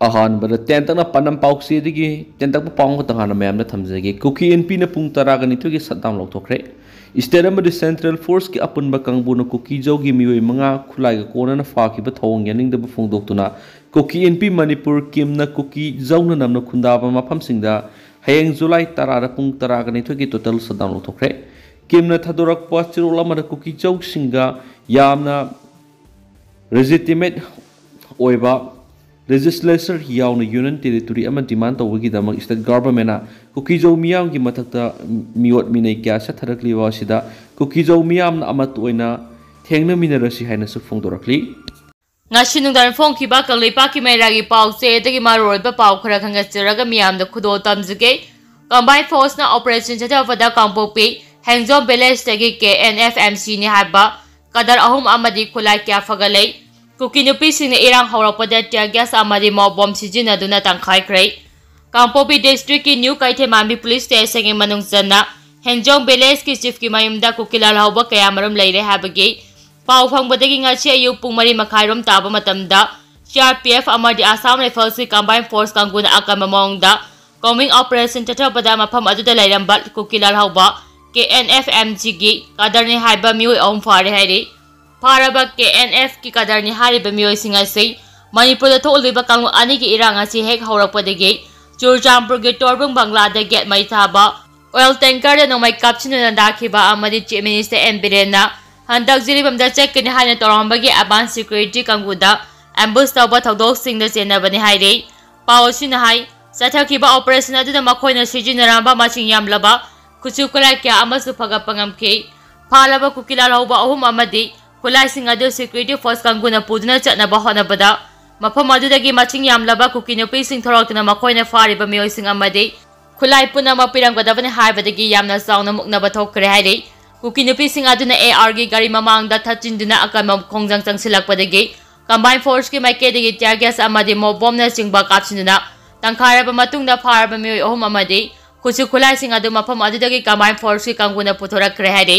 अहानबद तेंतना पनम पाउक्सी दिगी तेंतक पाउंग तंगाना मैम थमजगे कुकी एनपी ने पुंग तरागनी थुगी शटडाउन लौथोखरे स्टेट अमदि सेंट्रल फोर्स की अपुनबा कांगबुन कुकी जौगी मियोई मंगा खुलाइगा कोनना फाकिबा थौंग यानिंगदब फोंदोक्तुना कुकी एनपी मणिपुर किमना कुकी जौना नमना खुंदाबा मफमसिंगदा हयेंग जुलाई 10 पुंग तरागनी थुगी टोटल शटडाउन लौथोखरे किमना थदोरकपा चिरोल अमदा कुकी जौसिंगा यामना लेजिटिमेट ओइबा legislature yauna union territory ama demand tawgi damak state government na kukijo miyam gi mathakta miot minai kya sa tharakli wa sida kukijo miyam na amat oina thengna minarasi haina su phongdorakli ngasi nungdan phong ki ba kalai pa ki mai ragi pau se de gi maroi ba pau khara khanga chiraga miyam da khudo tamjige combined force na operation jata vada kampopi hangjo village tagi KNFMC ni haba kadar ahum amadi khulai kya fagalai Kuki nupi sing na irang hawrakpada tear gas amadi mo bomb sijinaduna tangkai kray. Kampopi district ki New Kaithe police station ng manungsan na Henjong Beles ki chief ki mayumda kuki lalhaw kaya maram layre habagi. Paufang badagi nga siya yung pumari makairom taba matamda. CRPF amadi Assam Rifles ki combined force kang guna akamamong da. Coming operation tatabada mapam aduda layram bat kuki lalhaw ba. KNFMG gi kadar ni haiba miwi om fari hari. Paraba KNF ki kadar ni hari ba miyoi singa say Manipur da tholiba kangu ani ki iranga si hek hawrakpadagi Churchampur ki Torbung Bangla da get mai thaba oil tanker da no mai kapchinu na dakhiba amadi chief minister N Birena handak ziribam da check ni haina torambagi advanced security kangu da ambush tawba thodok sing da chenaba ni haire pawsin hai sathakhiba operation adu da makhoi na sijinaramba maching yamlaba kuchukula kya amasu phagapangam ki phalaba kukila lawba ahum amadi Kulai sing adu security force kanguna puduna chatna bahona bada mafam adudagi maching yamlaba kuki nupi sing thorokna makoina fariba miyoi sing amadi khulai puna mapirang badabani haibadagi yamna sauna mukna bathokre haire kuki nupi sing aduna AR gi gari mamang da thachinduna akama khongjang changsilakpadagi combined force ki maikedi tear gas amadi mo bomb na singba kapchinuna tangkharaba matungda faraba miyoi ohum amadi kuchu khulai sing adu mafam adudagi combined force ki kanguna puthorakre haire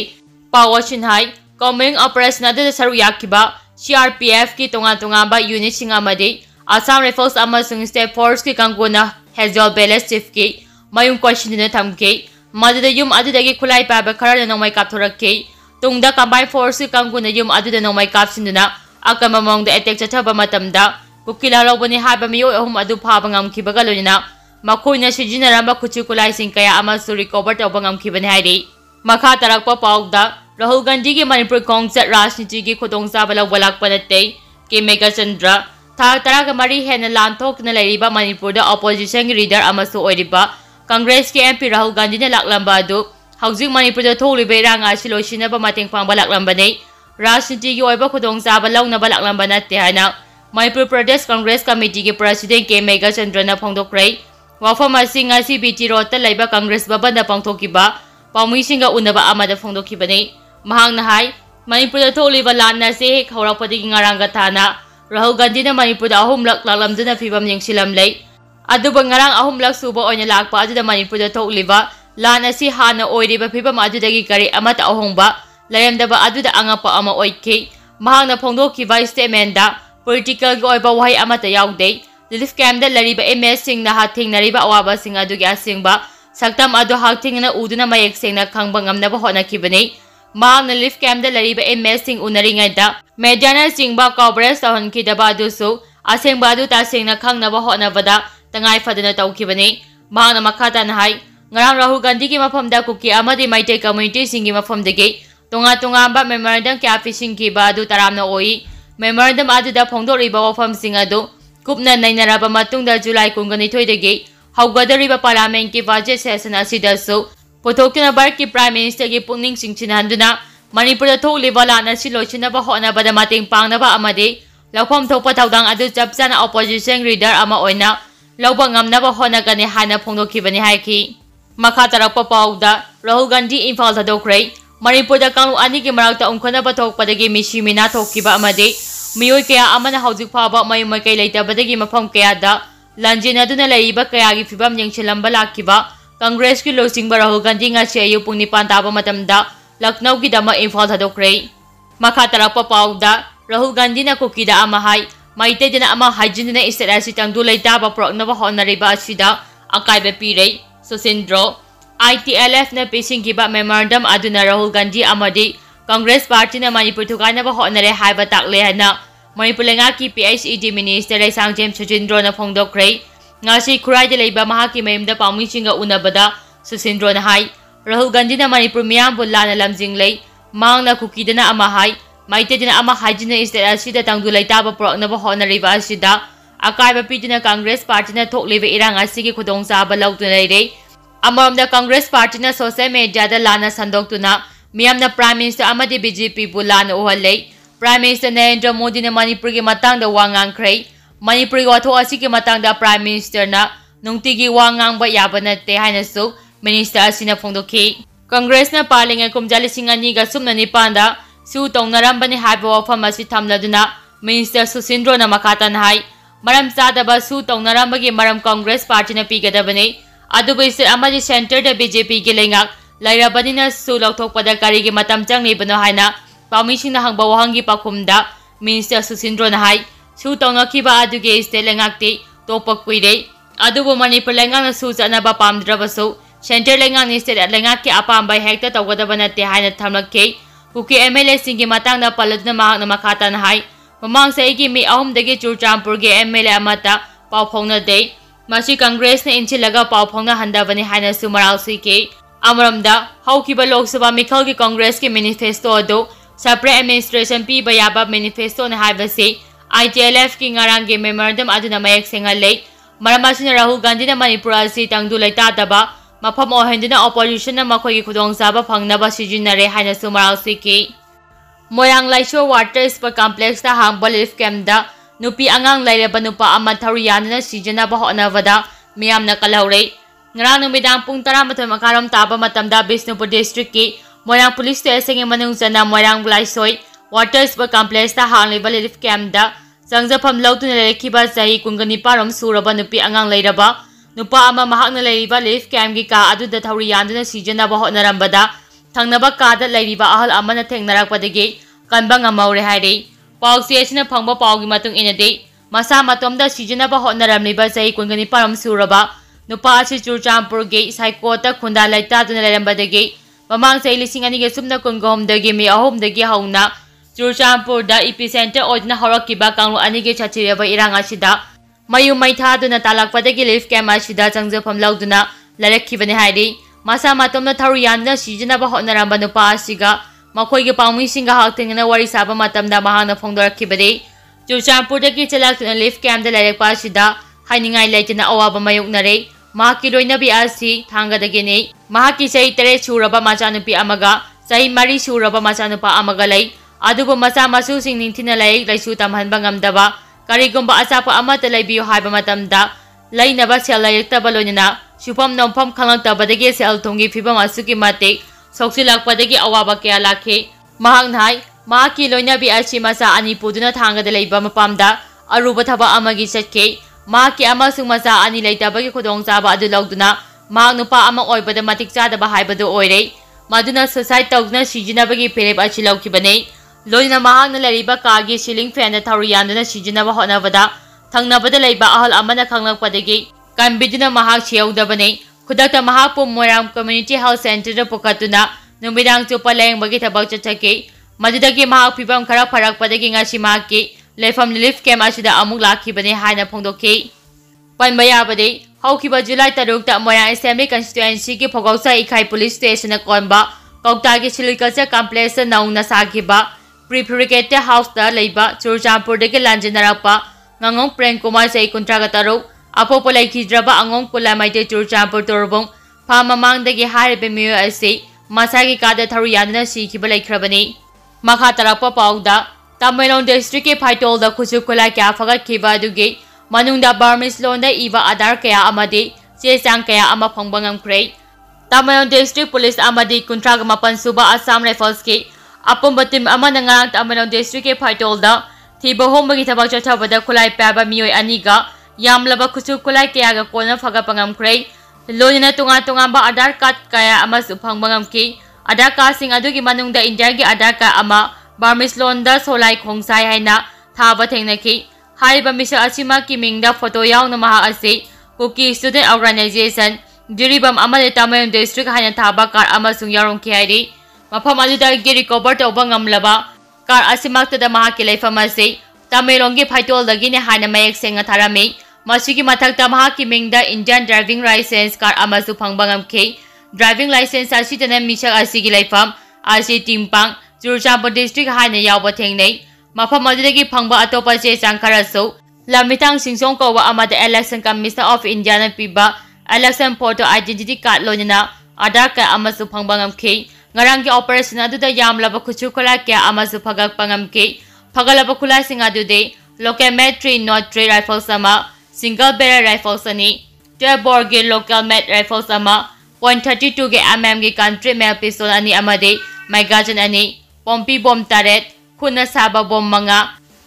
pawachin hai Coming operation adu saru yakiba CRPF ki tunga ba unit sing amadi Assam Rifles amasung state force ki kanguna Hezol Beles chief ki mayung question na thamke madada yum adu dagi khulai pa ba khara na mai kapthorakke tungda combined force ki kanguna yum adu da no mai kapsinduna akamamong da attack chathaba matamda kukila lobani haba miyo ahum adu phaba ngam khibaga loina makoina sijinaramba khuchu kulai sing kaya amasu recover tawba ngam khibani hairi makha tarakpa pawda Rahul Gandhi की मणिपुर कांग्रेस राजनीति की खुदोंगचाब लौबलाक पनते के mega चंद्र था तरह का मरी है लांथोकना लेरिबा मणिपुर दा ऑपोजिशन लीडर अमसु ओरिबा कांग्रेस के एमपी राहुल गांधी ने लाकलंबा अदु हौजिक मणिपुर दा थोलिबे रांगा सिलोसिनबा मतेंग पांगबा लाकलंबने राजनीति की ओइबा खुदोंगचाब लौनबा लाकलंबा नते हाना मणिपुर प्रदेश कांग्रेस कमेटी के प्रेसिडेंट के मेगा चंद्र न फोंदोक्रे वाफम असिंग असि बीटी रोड ता लेबा कांग्रेस भवन दा पांगथोकिबा पाउमिसिंगा उनबा अमदा फोंदोकिबने Mahang hai Manipur da tholiba lanna se hek hawrakpadagi ngaranga thana Rahul Gandhi na Manipur da ahumlak lalamduna phibam yengsilam lei aduba ngarang ahumlak suba oina lakpa adu da Manipur da tholiba lan asi hana oiriba phibam adudagi kari amata ahongba layamdaba adu da angapa ama oike mahang na phongdokhiba statement da political gi oiba wahi amata yaude relief camp da lariba MS sing na hathing nariba awaba sing adu gi asingba saktam adu hathing na uduna mayek sing na khangba ngamna ba hona khibani Mahang na lift camp da lariba MS sing unaringay da medyana singba coverage tahan ki daba adusu asing badu ta sing na khang na ba hona bada tangay fadana tawkibani mahang na makata na hai ngarang Rahul Gandhi ki mafam da kuki amadi maite community singi mafam dagi tunga ba memorandum kya fishing ki ba adu taram na oi memorandum adu da phongdo riba wafam sing adu kupna nainaraba matung da July 12 dagi hawgadariba parliament ki budget session asidasu Potokina bar ki Prime Minister ki Pung singchinhanduna Manipur da tholiba lana silosinaba honaba da mating pangnaba amadi lakhom thokpa tawdang adu chapchana opposition leader ama oina lawba ngamnaba honagani hana phongdokhibani haiki makha tarakpa pawda Rahul Gandhi Imphal thadokre Manipur da kanglu ani ki marakta umkhonaba thokpadagi mishimina thokiba amadi miyoi kaya amana hawjik phaba mayumai kai leitabadagi mafam kaya da lanjinaduna leiba kaya gi phibam yengchilamba lakiba Congress ki losing Rahul Gandhi nga siya yung pung nipan taba matamda Lucknow ki dama Imphal thadokre makha tarakpa pawda Rahul Gandhi na kuki da amahay maitedina ama hajinina istet asi tangdu leitaba proknaba honariba asida akaiba pire Susindro ITLF na pisingiba memorandum aduna Rahul Gandhi amadi Congress Party na Manipur thukainaba honare haiba takle hana Manipur lengaki PHED Minister Sangjem Susindro na phongdokhre ngasi khurai de leiba mahaki mayumda pawmisinga unabada Susindro na hai Rahul Gandhi na Manipur miyam bulla na lamjinglei mangna Kuki dana ama hai maitedina ama hajina istet asida tangdu leitaba proknaba honariba asida akaiba pidina Congress Party na thokliba irang asigi khudongchaba lautuna leire amamda Congress Party na social media da lana sandoktuna miyamna Prime Minister amadi BJP bu lana uhallei Prime Minister Narendra Modi na Manipur gi matangda wangangkhre Manipur gi wathok asigi matangda Prime Minister na nungtigi wangangba yaba natte haina su Minister asina phongdokhi Congress na palinga kumjali singani ga sumna nipanda su tongnarambani haiba wafam asi thamladuna Minister Susindro na makatan hai maram sadaba su tongnarambagi maram Congress Party na pigadabani adubu istet amadi center da BJP gi lengak lairabani su lauthokhpada kari gi matam changlibano haina pawmisingna hangba wahangi pakhumda Minister Susindro na hai su tongnakiba adugi istet lengakti topak kuire adubu Manipur lengak na su chanaba pamdrabasu center lengak ni state lengak ki apamba hekta tawgadaba natte haina thamlakhe Kuki MLA singi matangda paladuna mahakna makatan hai mamang sa igi mi ahumdagi Churchampur gi MLA amata pawphongna de masi Congress na inchilaga pawphongna handabani haina sumaral sike amaramda haukiba Lok Sabha Mikhal gi Congress ki manifesto ado separate administration piba yaba manifesto na haibase ITLF ki ngarang gi memorandum aduna mayak sengalei maramasina Rahul Gandhi na Manipur asi tangdu leitadaba mafam ohendina opposition na makhoi gi khudongchaba phangnaba sijinare haina sumaral sike Moyang Laisho Water Sport Complex ta hangbal relief camp da nupi angang lairaba nupa ama thauriyanna sijanaba honavada miyamna kalhaure ngarang numidang pung 10 makaram taba matamda Bisnupur district ki Moyang police station ngi manung jana Moyang Laisho Water Sport Complex ta hangbal relief camp da sangjapam lautuna lekhiba sahi kungani param suraba nupi angang lairaba nupa ama mahakna lairiba relief camp gi ka aduda thauriyanna sijanaba honarambada thangnaba kada lairiba ahal amana thengnarakpadagi kanba ngamaure haire pawsi asina phangba pawgi matung inade masa matomda sijanaba honaramliba sahi kungani param suraba nupa asi Churchampur ge saikota khunda laita duna lerambadagi mamang sahi lising ani ge sumna kungom dagi mi ahom dagi hauna Churchampur da epicenter odna horakiba kanglu ani ge chachireba irang asida mayu maitha duna talakpadagi relief camp asida changjapam lauduna larekhibani haire masa matomna thauriyanna sijanaba honaramba nupa asiga makhoi ge pawmisinga haktingna wari saba matamda mahana phongdorakhibade Churchampur dagi chalakna relief camp da larekpa asida hainingai leitena awaba mayuknare mahaki loinabi asi thangadagi ne mahaki sai tere suraba machanupi amaga sai mari suraba machanupa amaga lei adubu masa masu sing ningthina lai laisu tamhanba ngamdaba karigumba asapa amata laibiyo haiba matamda lainaba sel lairektaba loinana Shupam nompham khalangtabadagi sel thongi phibam asuki mate soksilakpadagi awaba kya lakhe mahang nai mahaki loinabi asi masa ani puduna thangada leiba mapamda aruba thaba amagi chatke mahaki amasung masa ani leitabagi khudongchaba adu lawduna mahang nupa ama oibada matik chadaba haibadu oire maduna society tawduna sijinabagi perep achi lawkibane loina mahang na leriba kagi ceiling fan da thauriyanduna sijinaba honabada thangnabada leiba ahal amana khanglakpadagi Kambiduna mahak chiyawdabane khudakta mahakpu Moirang Community Health Center da pukatuna numidang chupa lengbagi thabak chathake madudagi mahak phibam khara pharakpadagi ngasi mahakki leifam relief camp asida amuk lakhibane haina phongdokhi panba yabade haukiba July 3 ta Moirang Assembly Constituency ki Phogausa Ikhai Police Station na konba Kautagi Silculture Complex naungna sagiba prefabricated house da leiba Churchampur dagi lanjanarapa ngangong Pren Kumar sai kuntragataro apopo laikhidraba angong kulamaite Churchampur torbong phamamangdagi haribe miyoi ase masagi kada thauriyanna sikhiba laikhrabani makha tarakpa pawda Tamenglong district ke Phaitol da khusu khulai kya phagatkiba adugi manungda Burmese loan da iba adar kaya amadi chechang kaya ama phangba ngamkhre Tamenglong district police amadi kuntraga mapan suba Assam Rifles ke apumba team amana ngarang Tamenglong district ke Phaitol da thiba hombagi thabak chathabada khulai paba miyoi aniga Yamlaba khusu khulai kaya ga kona phaga pangamkhre loina tunga ba adar card kaya ama suphang bangamki adar card sing adugi manungda India gi adar card ama Burmese loan da solai khongsai haina thaba thengnaki Hariba misa asima ki mingda photo yaung maha ase Kuki Student Organization Diribam amade Tamayong District haina thaba car amasung yarong ki hairi mafam aduda gi recover tawba ngamlaba car asimakta da maha ki leifam ase Tamayong gi phaitol dagi ne haina mayek senga tharami masigi mathakta maha ki mingda Indian driving license car amasu phangbangam ke driving license asitana misak asigi leifam asi timpang Churchapur district haina yawba thengnei mafam adudagi phangba atopa che changkharasu Lamitang Singsong Kawa amada Election Commissioner of India na piba election photo identity card loina Aadhaar card amasu phangbangam ke ngarangi operation aduda yamlaba khuchukala kya amasu phagak pangam ke phagalaba khulasing adude local med 3 not 3 rifle sama single barrel rifle sani 12 bore ge local med rifle sama .32 ge mm ge country made pistol ani amade magajan ani pompi bom taret khuna saba bom manga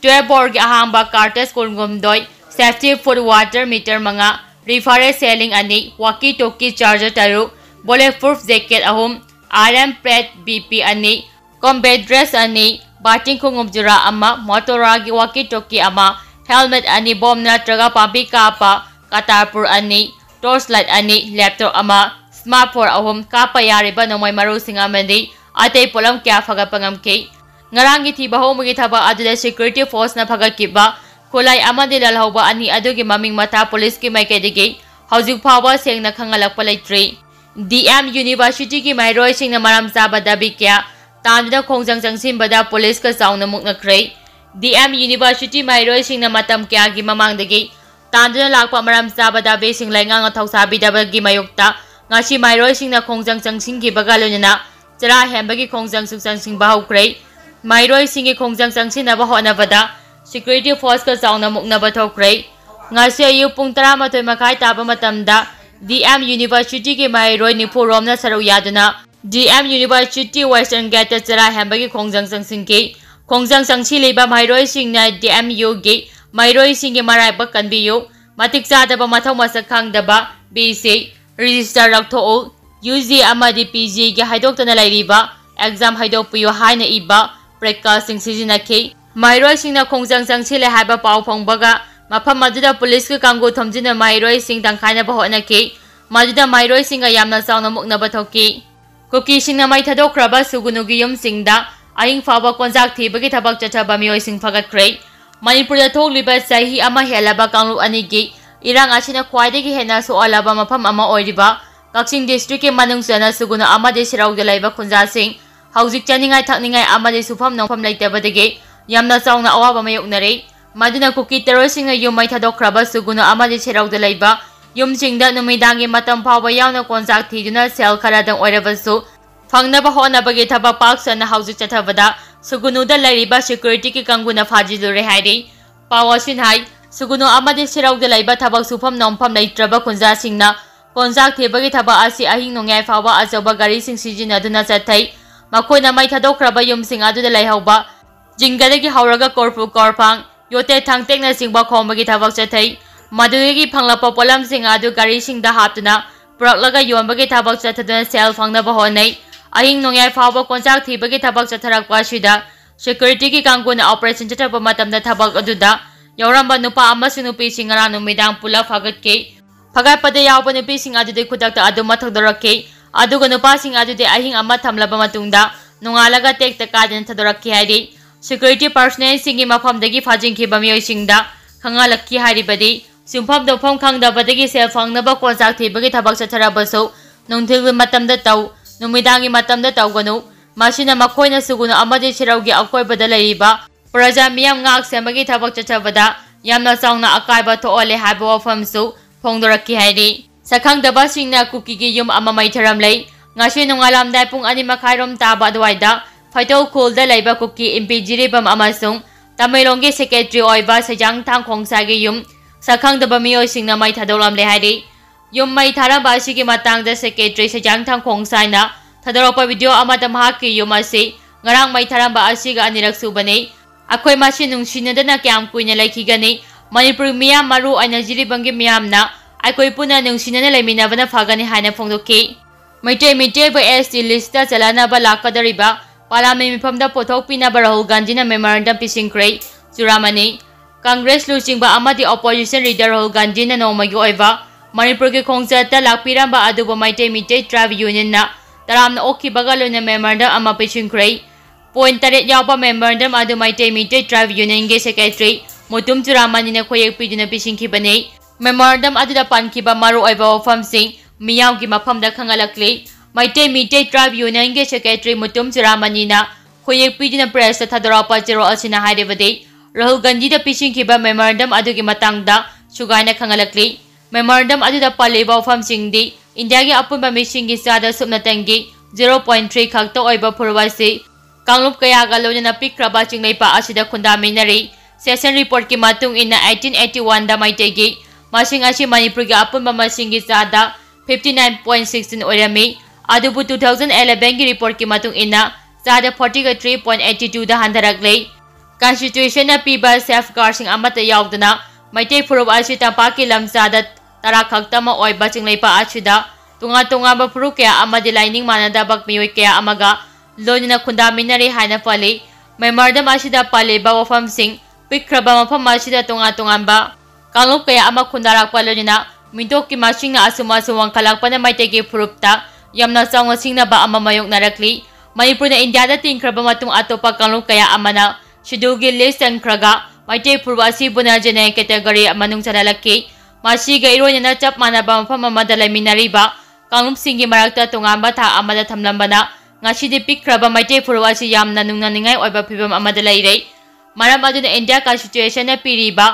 12 bore ge ahamba cartes kulgum doi safety food water meter manga refare selling ani walkie talkie charger taru bulletproof jacket ahum RM pred BP ani combat dress ani bating khungum jura ama motora gi walkie talkie ama helmet ani bom na traga pampi kapa katarpur ani torchlight ani laptop ama smartphone ahum kapa yariba nomai maru singa mandi atei polam kya phaga pangam ke ngarangi thi baho mugi thaba aduda security force na phaga kiba khulai amade lalhauba ani adugi maming mata police ki maikadigi haujuk phawa sengna khangalakpa leitri DM University ki mairoi singna maram chaba dabi kya tandna khongjang jangsim bada police ka sauna mukna khrei DM University mairoi singna matam kya gi mamangdagi tandna lakpa maram chaba dabi singlai nga thausabi dabagi mayukta ngasi mairoi singna khongjang jangsing gi bagalonina chara hembagi khongjang suksang sing bahau khrei mairoi singi khongjang jangsin na bahona bada security force ka sauna mukna bathokre ngase ayu pung 12 makai taba matamda DM University ki mairoi nipu romna saru yaduna DM University Western Gate chara hembagi khongjang jangsin ke khongjang jangsi leba mairoi singna DMU ge mairoi singi marai ba kanbiyu matik chada ba mathau masak khangdaba BC register raktho UG amadi PG ge haidoktana lairiba exam haidokpiyu haina iba prekka sing sijina ke mairoi singna khongjang jangsi le haiba pau phongbaga mafam maduda police ka kangu thomjina mairoi sing tangkhaina bahona ke maduda mairoi singa yamna sauna mukna bathoki Kuki singna mai thadokraba sugunugi yum singda aing fawa konjak thibagi thabak chathaba miyoi sing phagakhre Manipurda thokliba sahi ama helaba kanglu anigi irang asina khwaidagi hena so alaba mafam ama oiriba Kaksing district ke manungsana suguna amade siraugda laiba khunja sing haujik chaningai thakningai amade sufam nongfam laitebadege yamna chaungna awaba mayoknare maduna Kuki terrorsinga yumai thadokraba suguna amade siraugda laiba yumsingda numidangi matam phawa yauna konjak thiduna sel kharadang oirabasu phangnaba honabage thaba paksana haujik chathabada sugunuda lariba security ki kanguna phajilure hairi pawasin hai sugunu amade siraugda laiba thabak sufam nongfam laitraba khunja singna konjak thebagi thaba asi ahing nongai phawa ajoba gari sing sijinaduna chathai makoina mai thadokraba yumsing aduda laihauba jingadagi hauraga korpu korpang yote thangtekna singba khombagi thabak chathai madugagi phanglapa polam sing adu gari singda haptuna praklaga yombagi thabak chathaduna sel phangnaba honai ahing nongai phawa konjak thebagi thabak chatharakpa sida security ki kanguna operation chathapa matamda thabak aduda yauramba nupa amasing nupi singara numidang pula phagatke phagatpade yawba nupi sing adude khudakta adu mathakdorake aduga nupa sing adude ahing ama thamlaba matungda nungalaga tekta kadin thadorakki hairi security personnel singi mafamdagi phajingkhiba miyoi singda khangalakki haribadi simpham dofam khangdabadagi sel phangnaba konjak thibagi thabak chatharabasu nungthil matamda taw numidangi matamda tawganu masina makoina sugunu amadi siraugi akoibada laiba praja miyam ngak semagi thabak chathabada yamna chaungna akaiba thoole haiba wafamsu phongdorakki hairi sakhangdaba singna Kuki gi yum ama maitharam lei ngasi nungalamdai pung 2:30 taba adwaida Phaitol khulda laiba Kuki MP jiribam amasung Tamelonggi secretary oiba sajang thang khongsagi yum sakhangdaba miyoi singna mai thadolam le hairi yum mai tharaba asigi matangda secretary sajang thang khongsaina thadoropa video amada mahaki yum ase ngarang mai tharamba asiga anirak subane akhoi masi nungsinadana kyam kuina laikhigani Manipur miyam maru aina jiribangi miyamna akhoi puna nungsinana laiminabana phagani haina phongdoki Maitei ba ST lista chalana ba lakadariba Parliament mifamda pothok pinaba Rahul Gandhi na memorandum pisingkre Suramani Congress लुचिंगबा अमदी opposition leader Rahul Gandhi ना नोमगी ओइबा मणिपुर के खोंगचता लाकपिरांबा अदुबा माइटे मिटे tribe union ना तरामना ओखिबगा लोइना memorandum अमा पिसिंख्रे point 8 यावबा memorandum अदु माइटे मिटे ट्राइब यूनियन के सेक्रेटरी मुतुम चुरामानी ने खोयेक पिदुना पिसिंखिबने मेमोरेंडम अदुदा पानखिबा मारो ओइबा वफमसिंग मियावगी मफमदा खंगलक्ले माइटे मिटे ट्राइब यूनियन के सेक्रेटरी मुतुम चुरामानी ना खोयेक पिदुना प्रेस थादरापा जेरो असिना हाइदेबदे राहुल गांधी दा पिसिंखिबा मेमोरेंडम अदुगी मतंगदा सुगाइना खंगलक्ले मेमोरेंडम अदुदा पालेबा वफमसिंगदी इंडिया की अपुनबा मिसिंगी चादा सुपनतंगी 0.3 खक्ता ओइबा फुरवासी कांगलुप कयागा लोइना पिक्रबा चिंगलेपा असिदा खुंदामिनरी सेशन रिपोर्ट की मातुंग इन 1881 दा माइटेगी मासिंग असी मणिपुर की अपुनबा मसिंगी चादा 59.16 ओइरमी अदुबु 2011 की रिपोर्ट की मातुंग इन चादा 43.82 दा हंधरकले कॉन्स्टिट्यूशन पीबा सेफगार्डसिंग अमता यावदना मैते फुरुब असी तंपाकी लमचादा तरा खक्तमा ओइबा चिंगलेपा असिदा तुंगा तुंगाबा फुरुब कया अमदि लाइनिंग मानदाबक मियोय कया अमगा लोइना खुंदामिनरी हाइना पले मेमोरेंडम असिदा पालेबा वफमसिंग पिक्रबा मफम असिदा तुंगा तुंगाबा कांगलुप कया अमा खुंदाराकपा लोइना मिंटोककी मासिंगना असुमासु वंखलाकपना मैतेगी फुरुबता यमना चांगना सिंगनाबा अमा मायोकनारकली मणिपुरना इंडियादा तिंख्रबा मतुंग अतोपा कांगलुप कया अमना शेड्यूलगी लिस्ट तंख्रगा मैते फुरुब असिबुना जेनेरल कैटेगरी मनुंग चनलक्की मासिगा इरोइना चप मानबा मफम अमदा लैमिनारिबा कांगलुप सिंगी मरक्ता तोंगांबा था अमदा थमलंबना ngachidi pikraba maite furu asi yamna nungnaningai oiba phibam amada leire maram aduna india constitution na piriba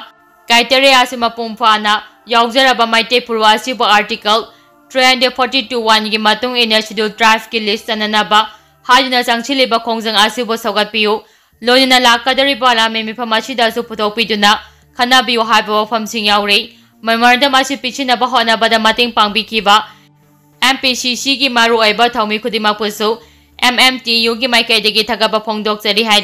criteria asi mapum phana yaujara maite furu asi bo article 342(1) gi matung ina schedule draft ki list ananaba hajna changchili ba khongjang asi bo sogat piu loina lakadari bala me mifamasi da su putopiduna khana biu haibo famsing yaure memorandum asi pichina ba hona bada mating pangbi kiba MPCC की मारू ओइबा थौमी खुदिमा पुसु MMTU की माइकैदगी थगबा फोंदोक चरी high